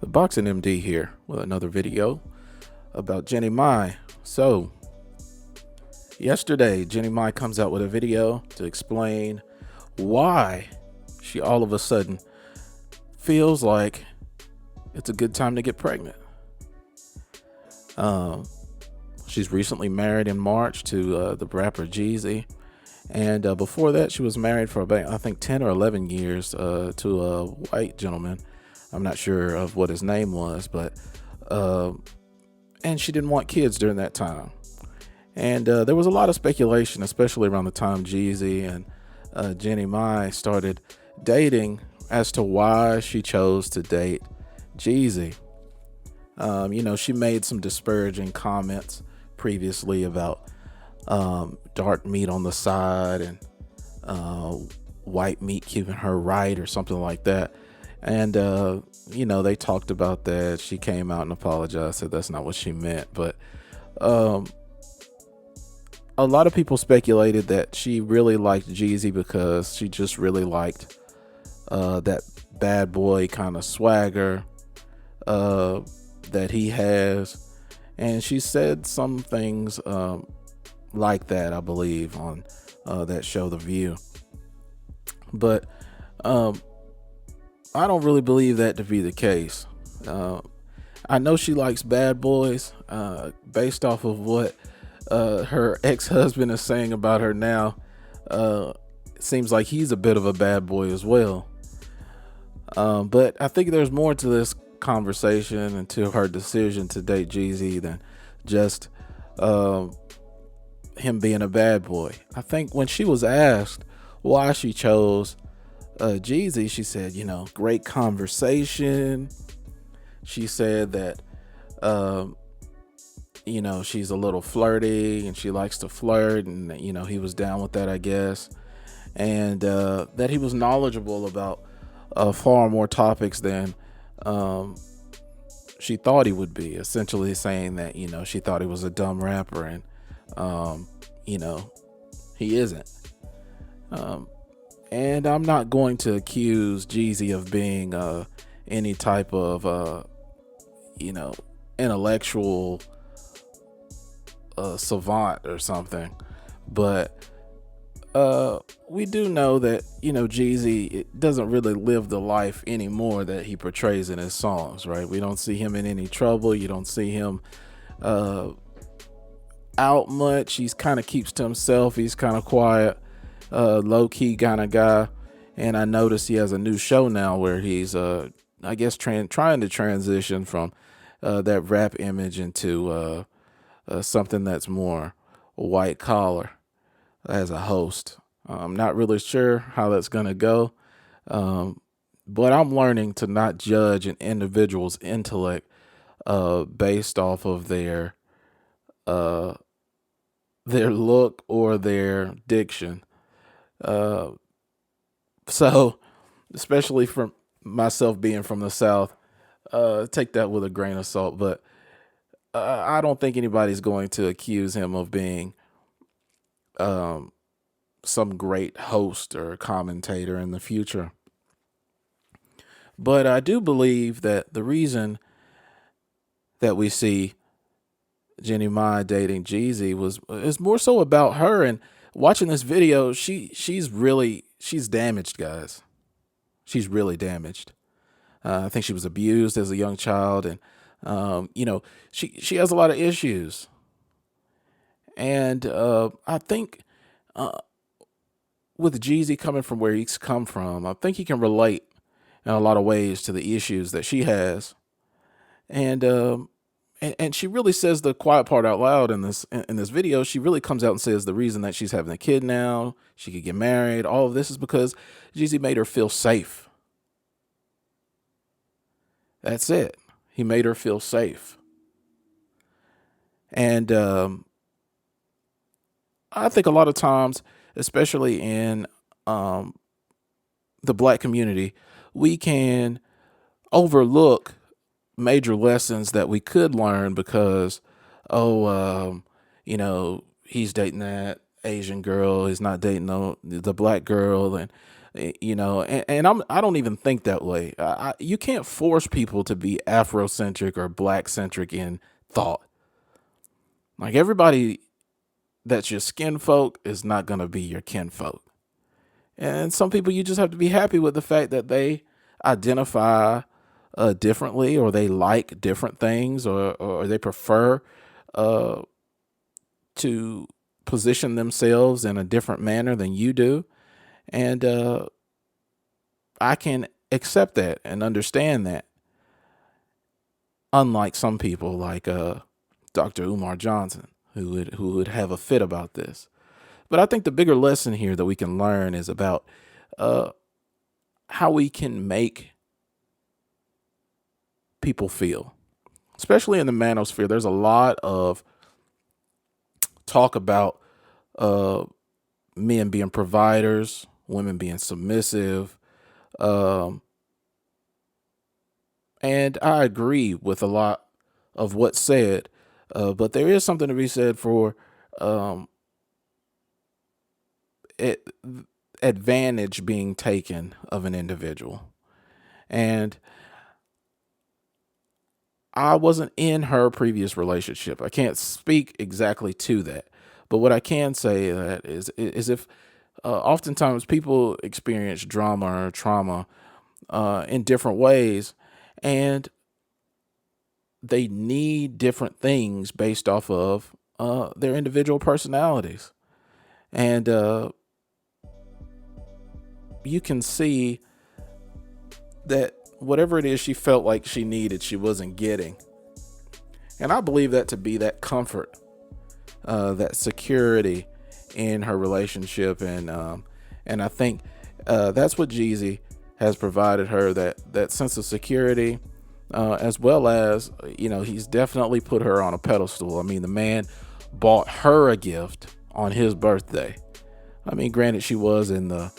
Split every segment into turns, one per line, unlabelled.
The Boxing MD here with another video about Jeannie Mai. So, yesterday, Jeannie Mai comes out with a video to explain why she all of a sudden feels like it's a good time to get pregnant. She's recently married in March to the rapper Jeezy. And before that, she was married for about, I think, 10 or 11 years to a white gentleman. I'm not sure of what his name was, but and she didn't want kids during that time. And there was a lot of speculation, especially around the time Jeezy and Jeannie Mai started dating, as to why she chose to date Jeezy. She made some disparaging comments previously about dark meat on the side and white meat keeping her right or something like that. And, they talked about that. She came out and apologized, said that's not what she meant. But a lot of people speculated that she really liked Jeezy because she just really liked that bad boy kind of swagger that he has. And she said some things like that, I believe, on that show, The View. But I don't really believe that to be the case. I know she likes bad boys based off of what her ex-husband is saying about her now. It seems like he's a bit of a bad boy as well. But I think there's more to this conversation and to her decision to date Jeezy than just him being a bad boy. I think when she was asked why she chose Jeezy, she said, great conversation. She said that, she's a little flirty and she likes to flirt, and, he was down with that, I guess. And that he was knowledgeable about far more topics than she thought he would be, essentially saying that, she thought he was a dumb rapper, and, he isn't. And I'm not going to accuse Jeezy of being any type of, intellectual savant or something. But we do know that, Jeezy doesn't really live the life anymore that he portrays in his songs, right? We don't see him in any trouble. You don't see him out much. He's kind of keeps to himself. He's kind of quiet. Low-key kind of guy. And I noticed he has a new show now where he's I guess trying to transition from that rap image into something that's more white collar as a host. I'm not really sure how that's gonna go, but I'm learning to not judge an individual's intellect based off of their look or their diction. So especially from myself being from the South, take that with a grain of salt, but I don't think anybody's going to accuse him of being some great host or commentator in the future. But I do believe that the reason that we see Jeannie Mai dating Jeezy is more so about her. And watching this video, she's damaged, guys. She's really damaged. I think she was abused as a young child, and she has a lot of issues. And I think with Jeezy coming from where he's come from, I think he can relate in a lot of ways to the issues that she has. And she really says the quiet part out loud in this video. She really comes out and says the reason that she's having a kid now, she could get married, all of this is because Jeezy made her feel safe. That's it. He made her feel safe. And I think a lot of times, especially in the Black community, we can overlook major lessons that we could learn because, he's dating that Asian girl, he's not dating the Black girl, and I don't even think that way. You can't force people to be Afrocentric or Black centric in thought. Like everybody that's your skin folk is not going to be your kin folk. And some people you just have to be happy with the fact that they identify differently, or they like different things, or they prefer uh, to position themselves in a different manner than you do. And I can accept that and understand that. Unlike some people like Dr. Umar Johnson, who would have a fit about this. But I think the bigger lesson here that we can learn is about uh, how we can make people feel, especially in the manosphere. There's a lot of talk about uh, men being providers, women being submissive. Um, and I agree with a lot of what's said, but there is something to be said for um, it, advantage being taken of an individual. And I wasn't in her previous relationship. I can't speak exactly to that. But what I can say that is if oftentimes people experience drama or trauma in different ways, and they need different things based off of their individual personalities. And you can see that whatever it is she felt like she needed, she wasn't getting. And I believe that to be that comfort, that security in her relationship. And I think that's what Jeezy has provided her, that sense of security, as well as, he's definitely put her on a pedestal. I mean, the man bought her a gift on his birthday. I mean, granted, she was in the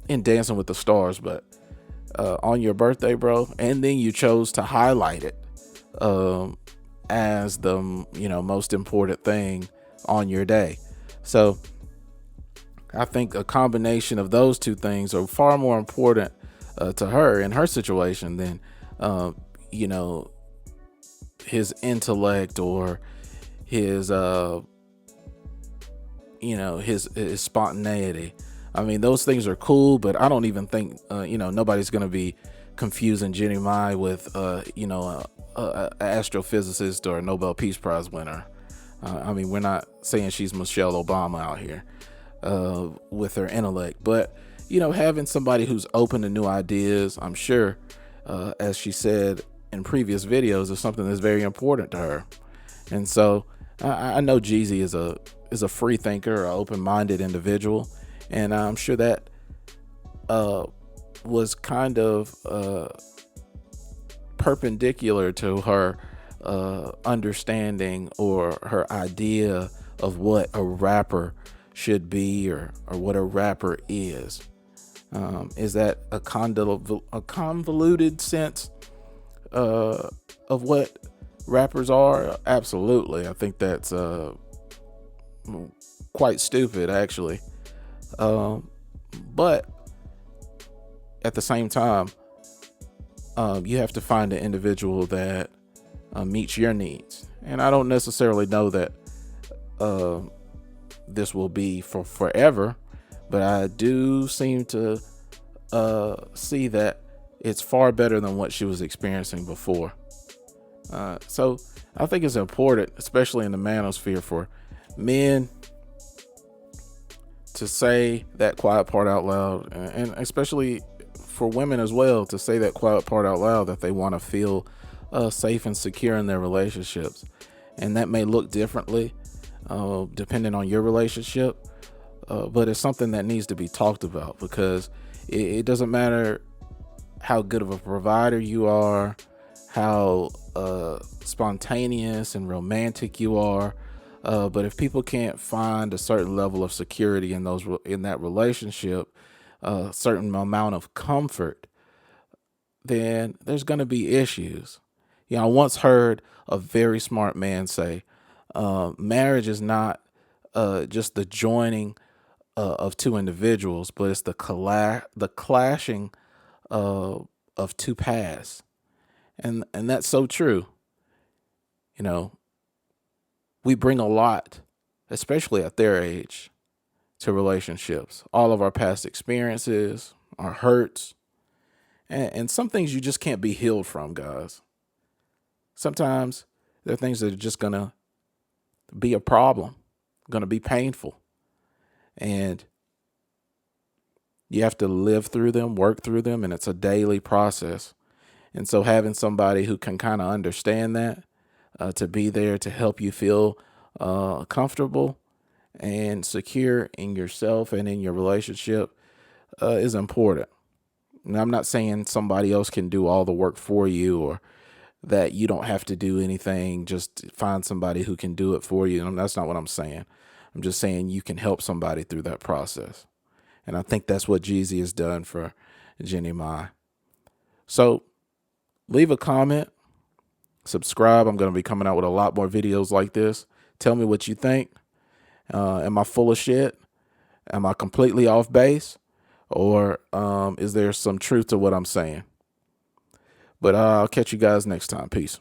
in Dancing with the Stars, but on your birthday, bro, and then you chose to highlight it as the most important thing on your day. So I think a combination of those two things are far more important to her in her situation than you know his intellect or his his spontaneity. I mean, those things are cool, but I don't even think nobody's gonna be confusing Jeannie Mai with a astrophysicist or a Nobel Peace Prize winner. I mean, we're not saying she's Michelle Obama out here with her intellect, but having somebody who's open to new ideas, I'm sure, as she said in previous videos, is something that's very important to her. And so I know Jeezy is a free thinker, an open-minded individual, and I'm sure that was kind of perpendicular to her understanding or her idea of what a rapper should be, or what a rapper is. Is that a convoluted sense of what rappers are? Absolutely. I think that's quite stupid, actually. But at the same time, you have to find an individual that meets your needs. And I don't necessarily know that this will be for forever, but I do seem to see that it's far better than what she was experiencing before. So I think it's important, especially in the manosphere, for men to say that quiet part out loud, and especially for women as well, to say that quiet part out loud, that they want to feel safe and secure in their relationships. And that may look differently depending on your relationship, but it's something that needs to be talked about, because it doesn't matter how good of a provider you are, how spontaneous and romantic you are, but if people can't find a certain level of security in that relationship, a certain amount of comfort, then there's going to be issues. I once heard a very smart man say, marriage is not just the joining of two individuals, but it's the clashing of two paths, and that's so true. You know, we bring a lot, especially at their age, to relationships. All of our past experiences, our hurts, and some things you just can't be healed from, guys. Sometimes there are things that are just gonna be a problem, gonna be painful, and you have to live through them, work through them, and it's a daily process. And so having somebody who can kind of understand that, to be there to help you feel comfortable and secure in yourself and in your relationship is important. And I'm not saying somebody else can do all the work for you, or that you don't have to do anything. Just find somebody who can do it for you. And that's not what I'm saying. I'm just saying you can help somebody through that process. And I think that's what Jeezy has done for Jeannie Mai. So leave a comment, subscribe. I'm going to be coming out with a lot more videos like this. Tell me what you think. Am I full of shit? Am I completely off base? Or is there some truth to what I'm saying? But I'll catch you guys next time. Peace.